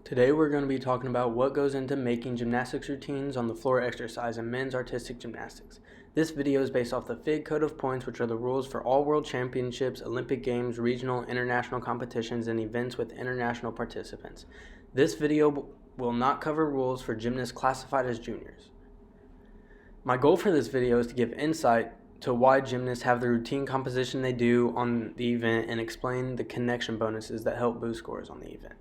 Today we're going to be talking about what goes into making gymnastics routines on the floor exercise in men's artistic gymnastics. This video is based off the FIG Code of Points, which are the rules for all world championships, Olympic Games, regional, international competitions, and events with international participants. This video will not cover rules for gymnasts classified as juniors. My goal for this video is to give insight to why gymnasts have the routine composition they do on the event and explain the connection bonuses that help boost scores on the event.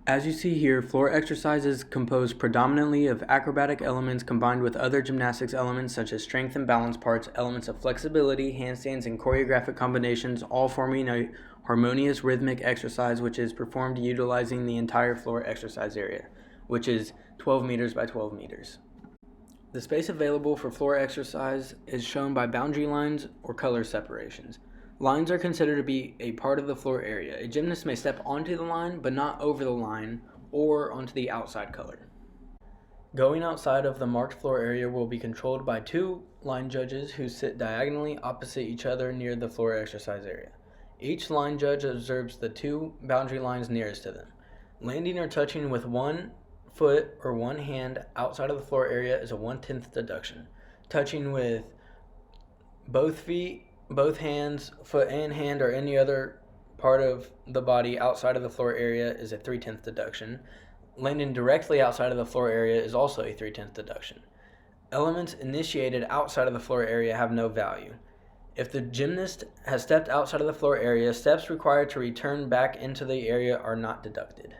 As you see here, floor exercise is composed predominantly of acrobatic elements combined with other gymnastics elements such as strength and balance parts, elements of flexibility, handstands, and choreographic combinations, all forming a harmonious rhythmic exercise which is performed utilizing the entire floor exercise area, which is 12 meters by 12 meters. The space available for floor exercise is shown by boundary lines or color separations. Lines are considered to be a part of the floor area. A gymnast may step onto the line, but not over the line or onto the outside color. Going outside of the marked floor area will be controlled by two line judges who sit diagonally opposite each other near the floor exercise area. Each line judge observes the two boundary lines nearest to them. Landing or touching with one foot or one hand outside of the floor area is a 1/10 deduction. Touching with both feet, both hands, foot and hand, or any other part of the body outside of the floor area is a 3/10 deduction. Landing directly outside of the floor area is also a 3/10 deduction. Elements initiated outside of the floor area have no value. If the gymnast has stepped outside of the floor area, steps required to return back into the area are not deducted.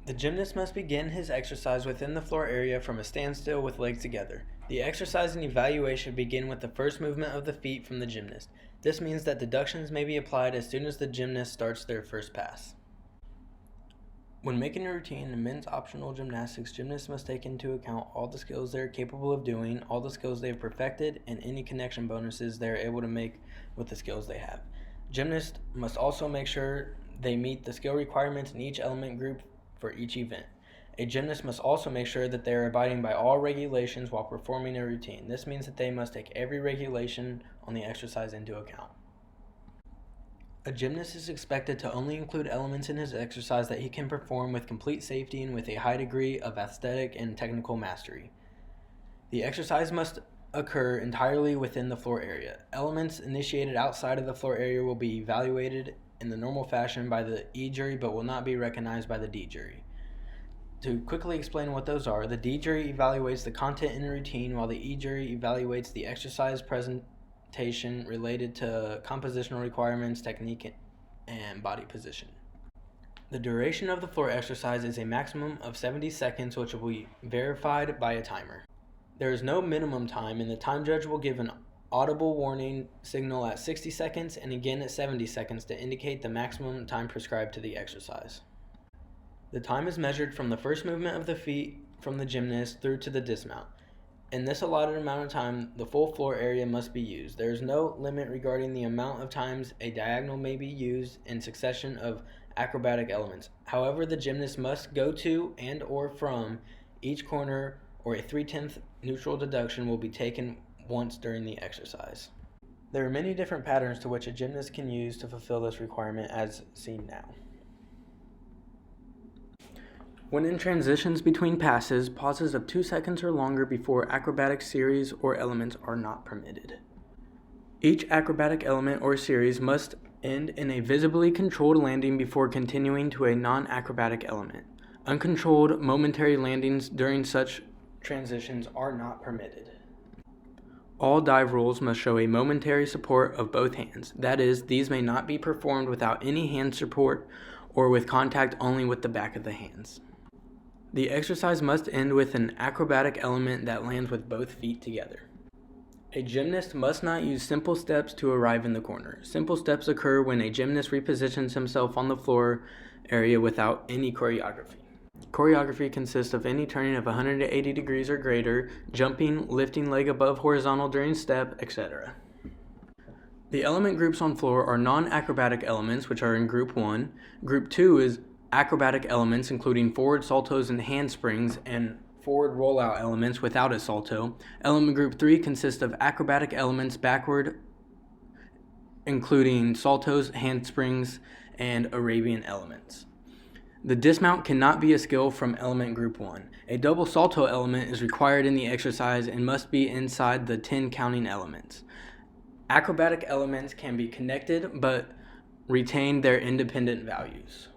The gymnast must begin his exercise within the floor area from a standstill with legs together. The exercise and evaluation begin with the first movement of the feet from the gymnast. This means that deductions may be applied as soon as the gymnast starts their first pass. When making a routine in men's optional gymnastics, gymnasts must take into account all the skills they are capable of doing, all the skills they have perfected, and any connection bonuses they are able to make with the skills they have. Gymnasts must also make sure they meet the skill requirements in each element group for each event. A gymnast must also make sure that they are abiding by all regulations while performing a routine. This means that they must take every regulation on the exercise into account. A gymnast is expected to only include elements in his exercise that he can perform with complete safety and with a high degree of aesthetic and technical mastery. The exercise must occur entirely within the floor area. Elements initiated outside of the floor area will be evaluated in the normal fashion by the E jury but will not be recognized by the D jury. To quickly explain what those are, the D jury evaluates the content in a routine while the E jury evaluates the exercise presentation related to compositional requirements, technique, and body position. The duration of the floor exercise is a maximum of 70 seconds, which will be verified by a timer. There is no minimum time, and the time judge will give an audible warning signal at 60 seconds and again at 70 seconds to indicate the maximum time prescribed to the exercise. The time is measured from the first movement of the feet from the gymnast through to the dismount. In this allotted amount of time, the full floor area must be used. There is no limit regarding the amount of times a diagonal may be used in succession of acrobatic elements. However, the gymnast must go to and or from each corner, or a 3/10 neutral deduction will be taken once during the exercise. There are many different patterns to which a gymnast can use to fulfill this requirement as seen now. When in transitions between passes, pauses of 2 seconds or longer before acrobatic series or elements are not permitted. Each acrobatic element or series must end in a visibly controlled landing before continuing to a non-acrobatic element. Uncontrolled momentary landings during such transitions are not permitted. All dive rules must show a momentary support of both hands. That is, these may not be performed without any hand support or with contact only with the back of the hands. The exercise must end with an acrobatic element that lands with both feet together. A gymnast must not use simple steps to arrive in the corner. Simple steps occur when a gymnast repositions himself on the floor area without any choreography. Choreography consists of any turning of 180 degrees or greater, jumping, lifting leg above horizontal during step, etc. The element groups on floor are non-acrobatic elements, which are in Group 1. Group 2 is acrobatic elements, including forward saltos and handsprings, and forward rollout elements without a salto. Element Group 3 consists of acrobatic elements backward, including saltos, handsprings, and Arabian elements. The dismount cannot be a skill from element group 1. A double salto element is required in the exercise and must be inside the 10 counting elements. Acrobatic elements can be connected but retain their independent values.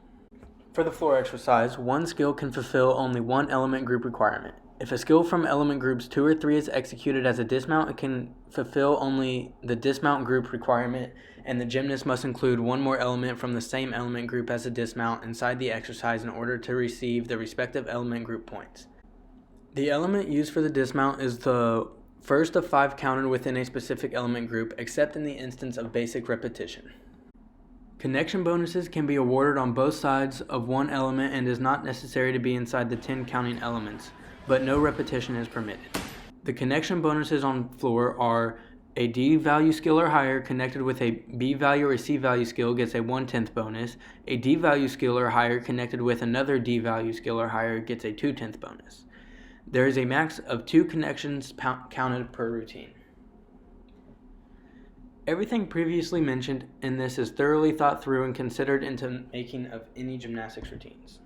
For the floor exercise, one skill can fulfill only one element group requirement. If a skill from element groups 2 or 3 is executed as a dismount, it can fulfill only the dismount group requirement, and the gymnast must include one more element from the same element group as a dismount inside the exercise in order to receive the respective element group points. The element used for the dismount is the first of 5 counted within a specific element group, except in the instance of basic repetition. Connection bonuses can be awarded on both sides of one element and is not necessary to be inside the 10 counting elements, but no repetition is permitted. The connection bonuses on floor are a D value skill or higher connected with a B value or C value skill gets a 1/10 bonus. A D value skill or higher connected with another D value skill or higher gets a 2/10 bonus. There is a max of 2 connections counted per routine. Everything previously mentioned in this is thoroughly thought through and considered into making of any gymnastics routines.